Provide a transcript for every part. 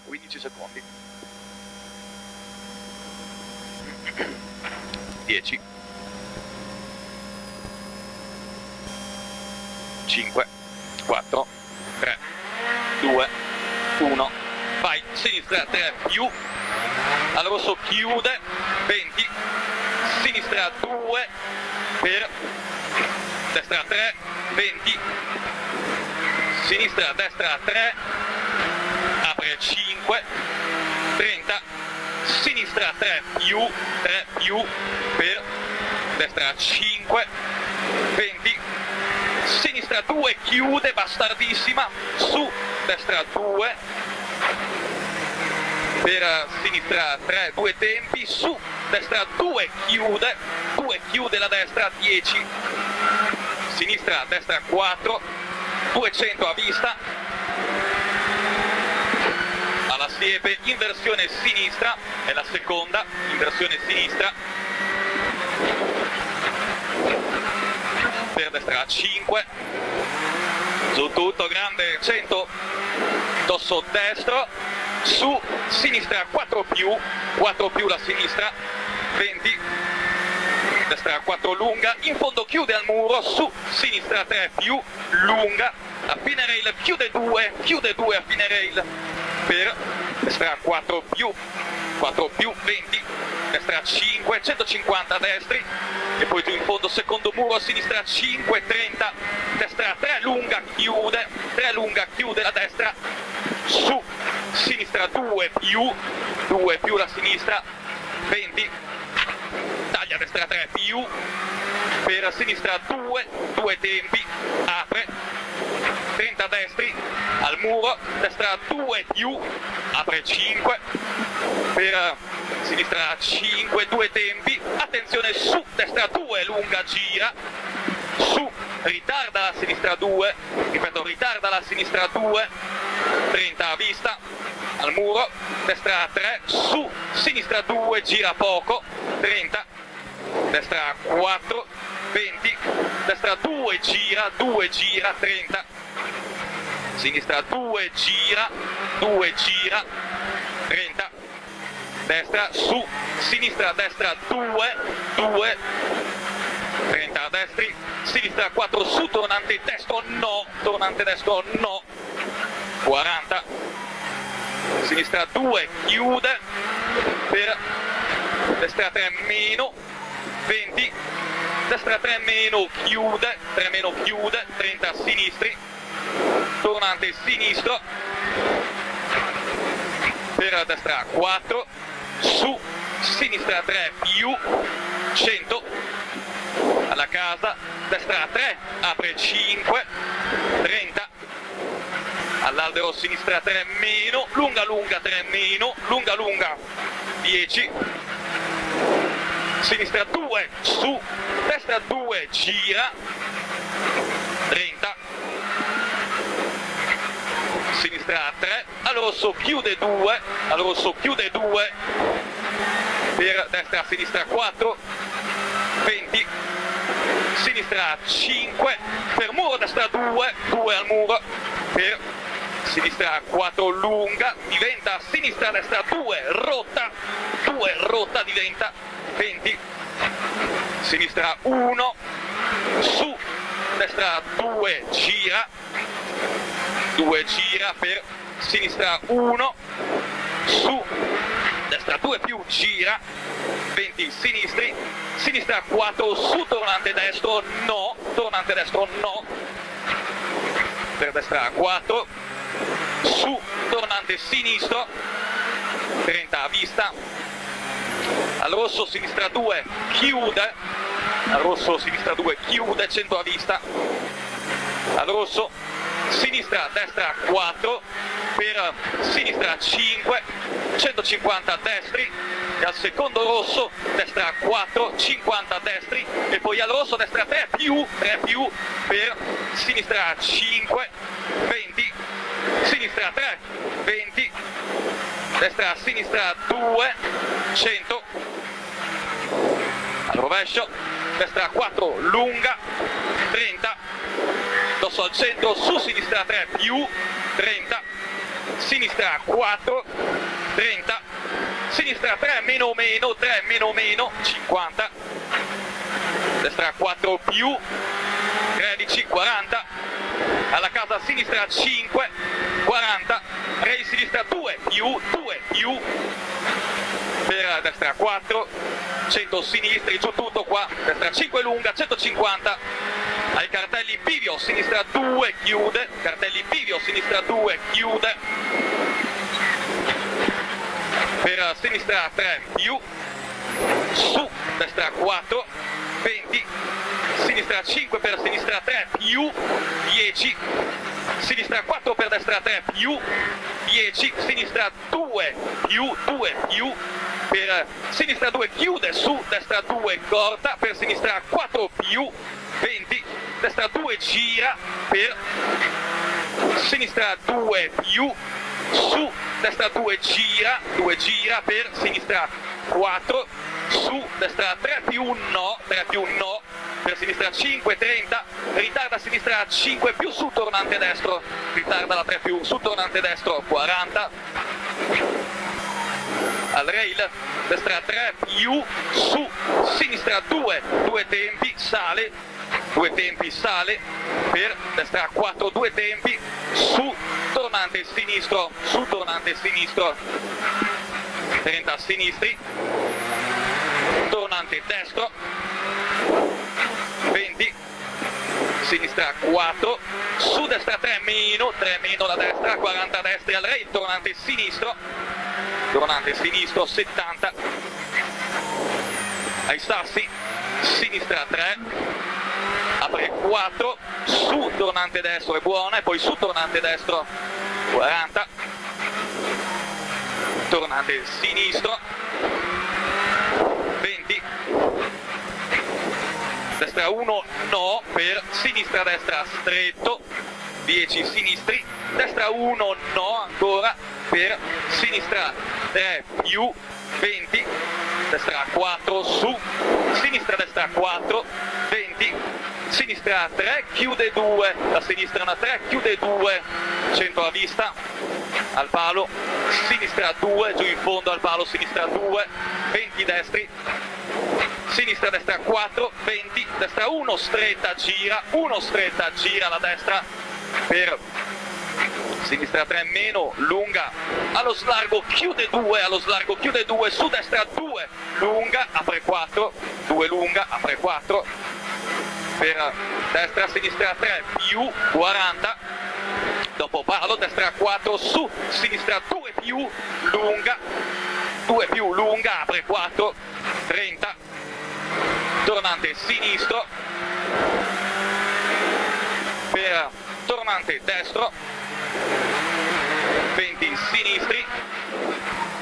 15 secondi. 10, 5, 4, 3, 2, 1, vai, sinistra 3 più, al rosso chiude, 20, sinistra 2, per, destra 3, 20, sinistra, destra 3, apre 5, 30, sinistra 3 più, per, destra 5, 20, sinistra 2, chiude, bastardissima, su, destra 2, per sinistra 3, 2 tempi, su, destra 2, chiude la destra, 10, sinistra, destra 4, 200 a vista, alla siepe, inversione sinistra, è la seconda, inversione sinistra, per destra 5, su tutto, grande, 100, dosso destro, su, sinistra 4 più la sinistra, 20, destra 4 lunga, in fondo chiude al muro, su, sinistra 3 più, lunga, a fine rail, chiude 2 a fine rail, per destra 4 più, 20, destra 5, 150 destri, e poi giù in fondo secondo muro, sinistra 5, 30, destra 3 lunga, chiude la destra, su, sinistra 2 più la sinistra, 20, taglia destra 3 più, per sinistra 2 tempi, apre, 30 destri, al muro, destra 2 più, apre 5, per sinistra 5, 2 tempi, attenzione su, destra 2, lunga, gira, su, ritarda la sinistra 2, ripeto, ritarda la sinistra 2, 30 a vista, al muro, destra 3, su, sinistra 2, gira poco, 30, destra 4, 20, destra 2, gira, 30, sinistra 2, gira, 30, destra, su, sinistra, destra 2, 30 a destri, sinistra 4 su, tornante destro no, 40, sinistra 2 chiude, per destra 3 meno, 20, destra 3 meno chiude, 30 sinistri, tornante sinistro, per destra 4, su, sinistra 3 più, 100, alla casa, destra 3, apre 5, 30, all'albero sinistra 3 meno, lunga 3 meno, lunga 10, sinistra 2, su, destra 2, gira, 30, sinistra 3, al rosso chiude 2, per destra sinistra 4, 20, sinistra 5, per muro destra 2 al muro, per sinistra 4 lunga, diventa sinistra destra 2 rotta, diventa 20, sinistra 1, su, destra 2 gira, per sinistra 1, su, destra 2 più gira, 20 sinistri, sinistra 4 su, tornante destro no, per destra 4, su, tornante sinistro, 30 a vista, al rosso sinistra 2 chiude, 100 a vista, al rosso, sinistra, destra 4, per sinistra 5, 150 destri, e al secondo rosso, destra 4, 50 destri, e poi al rosso destra 3 più, per sinistra 5, 20, sinistra 3, 20, destra sinistra 2, 100, al rovescio, destra 4 lunga, 30, dosso al centro, su sinistra 3 più, 30, sinistra 4, 30, sinistra 3 meno meno, 3 meno meno, 50, destra 4 più, 13, 40, alla casa sinistra 5, 40, rail sinistra 2 più, 2 più, per destra 4, 100 sinistri, giù tutto qua, destra 5 lunga, 150, ai cartelli bivio, sinistra 2 chiude, cartelli bivio, sinistra 2 chiude, per sinistra 3 più, su, destra 4, 20, sinistra 5 per sinistra 3 più, 10, sinistra 4 per destra 3 più, 10, sinistra 2 più, 2 più, per sinistra 2 chiude, su, destra 2 corta, per sinistra 4 più, 20, destra 2 gira, per sinistra 2 più, su, destra 2 gira, per sinistra 4, su, destra 3 più no, 3 più no, per sinistra 5, 30, ritarda sinistra 5 più su, tornante destro, ritarda la 3 più su, tornante destro, 40, al rail, destra 3 più, su, sinistra 2, 2 tempi, sale, 2 tempi, sale, per destra 4, 2 tempi, su, tornante sinistro, su, tornante sinistro, 30 sinistri, tornante destro, 20, sinistra 4, su, destra 3 meno la destra, 40 destri al rail, tornante sinistro, 70, ai sassi, sinistra 3, apre 4, su, tornante destro è buona, e poi su, tornante destro, 40, tornante sinistro, 20, destra 1 no, per sinistra destra stretto, 10 sinistri, destra 1 no ancora, per sinistra 3 più, 20, destra 4 su, sinistra destra 4, 20, sinistra 3 chiude 2, la sinistra una 3 chiude 2, 100 a vista, al palo, sinistra 2, giù in fondo al palo, sinistra 2, 20 destri, sinistra destra 4, 20, destra 1 stretta gira, 1 stretta gira la destra, per sinistra 3 meno, lunga, allo slargo chiude 2, su destra 2, lunga, apre 4, 2 lunga, apre 4, per destra sinistra 3 più, 40, dopo palo, destra 4 su, sinistra 2 più, lunga, 2 più, lunga, apre 4, 30, tornante sinistro, per tornante destro, 20 sinistri,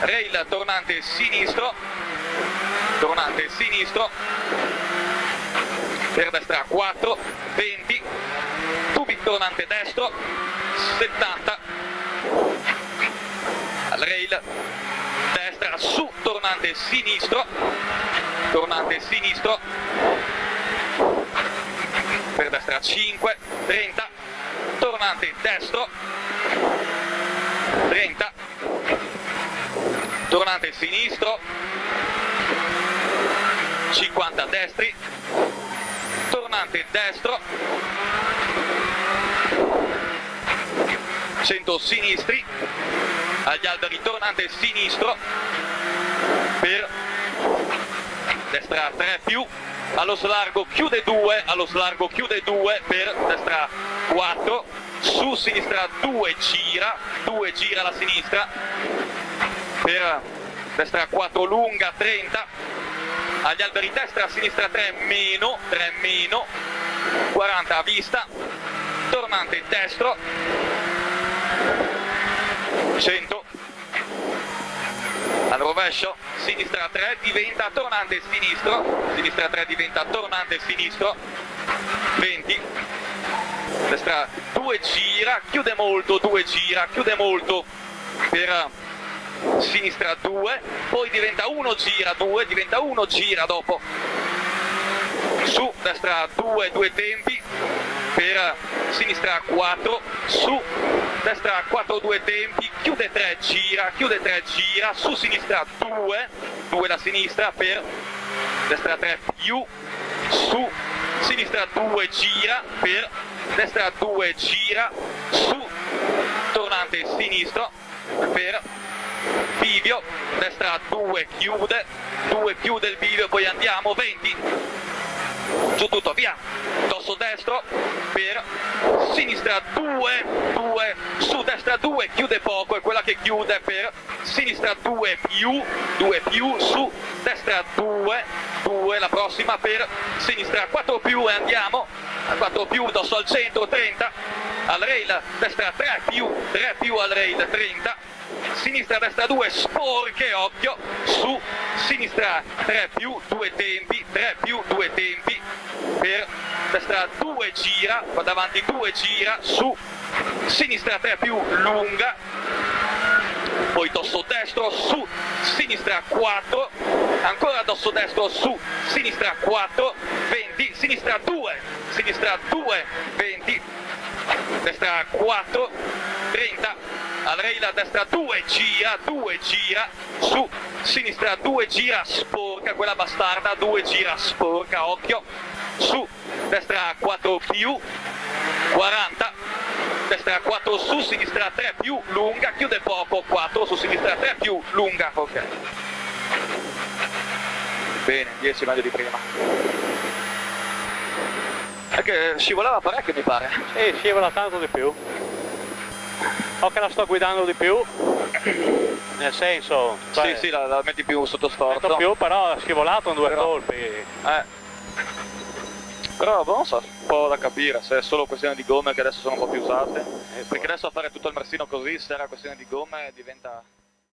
rail tornante sinistro, per destra 4, 20, tubi tornante destro, 70, al rail, destra su, tornante sinistro, per destra 5, 30, tornante destro, 30, tornante sinistro, 50 destri, tornante destro, 100 sinistri, agli alberi tornante sinistro, per destra 3 più, allo slargo chiude 2, per destra 4, su sinistra 2 gira la sinistra, per destra 4 lunga 30, agli alberi destra sinistra 3 meno, 40 a vista, tornante destro, 100, al rovescio, sinistra 3 diventa tornante sinistro, 20, destra 2 gira, chiude molto, per sinistra 2, poi diventa 1 gira dopo, su, destra 2, 2 tempi, per sinistra 4, su, destra 4, 2 tempi, chiude 3, gira, su sinistra 2, 2 la sinistra per destra 3 più, su sinistra 2 gira per destra 2 gira, su tornante sinistro per bivio, destra 2 chiude il bivio, poi andiamo 20, giù tutto, via, dosso destro per sinistra 2, su destra 2, chiude poco, è quella che chiude per sinistra 2 più, su destra 2, la prossima per sinistra 4 più e andiamo, 4 più, dosso al centro 30, al rail destra 3 più al rail 30, sinistra destra 2 sporche, occhio, su sinistra 3 più 2 tempi, per destra 2 gira, qua davanti 2 gira, su sinistra 3 più lunga, poi dosso destro su sinistra 4, ancora dosso destro su sinistra 4, 20, sinistra 2, 20, destra 4, 30, al rail a destra 2 gira, su sinistra 2 gira, sporca, quella bastarda, 2 gira, sporca, occhio, su destra 4 più, 40, destra 4 su, sinistra 3 più, lunga, chiude poco, 4 su sinistra 3 più, lunga, ok. Bene, 10 meglio di prima. È che scivolava parecchio mi pare. Scivola tanto di più. O che la sto guidando di più, nel senso... Cioè, sì, la metti più sotto sforzo. Metto più, però ha scivolato in 2 colpi. Però non so, un po' da capire, se è solo questione di gomme che adesso sono un po' più usate. Perché adesso a fare tutto il marsino così, se era questione di gomme diventa...